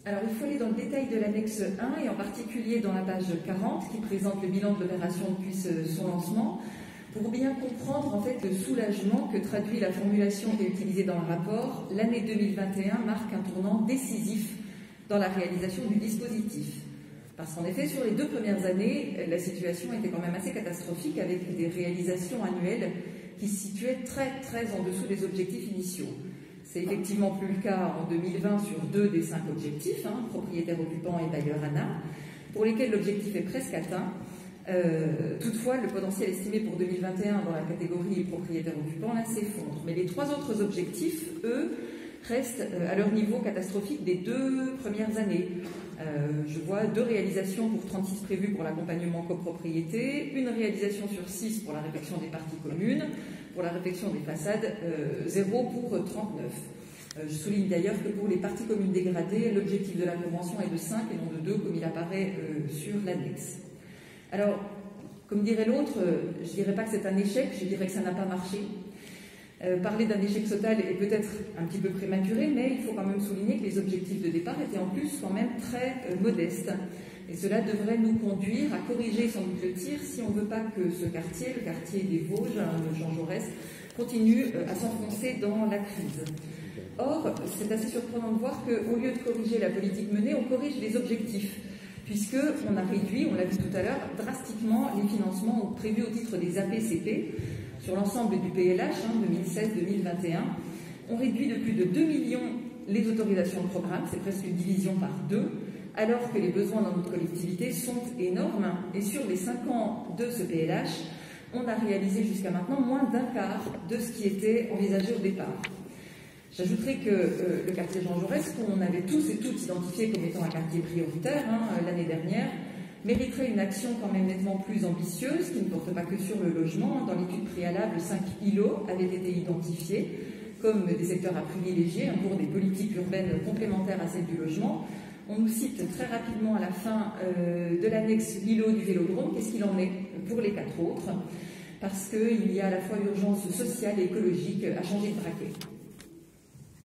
Alors, il faut aller dans le détail de l'annexe 1 et en particulier dans la page 40 qui présente le bilan de l'opération depuis son lancement pour bien comprendre en fait le soulagement que traduit la formulation qui est utilisée dans le rapport. L'année 2021 marque un tournant décisif dans la réalisation du dispositif. Parce qu'en effet, sur les 2 premières années, la situation était quand même assez catastrophique avec des réalisations annuelles qui se situaient très en dessous des objectifs initiaux. C'est effectivement plus le cas en 2020 sur 2 des 5 objectifs, propriétaires occupants et bailleurs ANA, pour lesquels l'objectif est presque atteint. Toutefois, le potentiel estimé pour 2021 dans la catégorie propriétaires occupants s'effondre. Mais les 3 autres objectifs, eux, restent à leur niveau catastrophique des 2 premières années. Je vois 2 réalisations pour 36 prévues pour l'accompagnement copropriété, 1 réalisation sur 6 pour la réfection des parties communes, pour la réfection des façades, 0 pour 39. Je souligne d'ailleurs que pour les parties communes dégradées, l'objectif de la convention est de 5 et non de 2 comme il apparaît sur l'annexe. Alors, comme dirait l'autre, je ne dirais pas que c'est un échec, je dirais que ça n'a pas marché. Parler d'un échec total est peut-être un petit peu prématuré, mais il faut quand même souligner que les objectifs de départ étaient en plus quand même très modestes. Et cela devrait nous conduire à corriger sans doute le tir si on ne veut pas que ce quartier, le quartier des Vosges, de Jean Jaurès, continue à s'enfoncer dans la crise. Or, c'est assez surprenant de voir qu'au lieu de corriger la politique menée, on corrige les objectifs, puisqu'on a réduit, on l'a vu tout à l'heure, drastiquement les financements prévus au titre des APCP sur l'ensemble du PLH 2016-2021. On réduit de plus de 2 millions les autorisations de programme, c'est presque une division par 2, alors que les besoins dans notre collectivité sont énormes. Et sur les 5 ans de ce PLH, on a réalisé jusqu'à maintenant moins d'un quart de ce qui était envisagé au départ. J'ajouterai que le quartier Jean Jaurès, qu'on avait tous et toutes identifié comme étant un quartier prioritaire l'année dernière, mériterait une action quand même nettement plus ambitieuse, qui ne porte pas que sur le logement. Dans l'étude préalable, 5 îlots avaient été identifiés comme des secteurs à privilégier pour des politiques urbaines complémentaires à celles du logement. On nous cite très rapidement à la fin de l'annexe l'îlot du Vélodrome. Qu'est-ce qu'il en est pour les 4 autres? Parce qu'il y a à la fois urgence sociale et écologique à changer de braquet.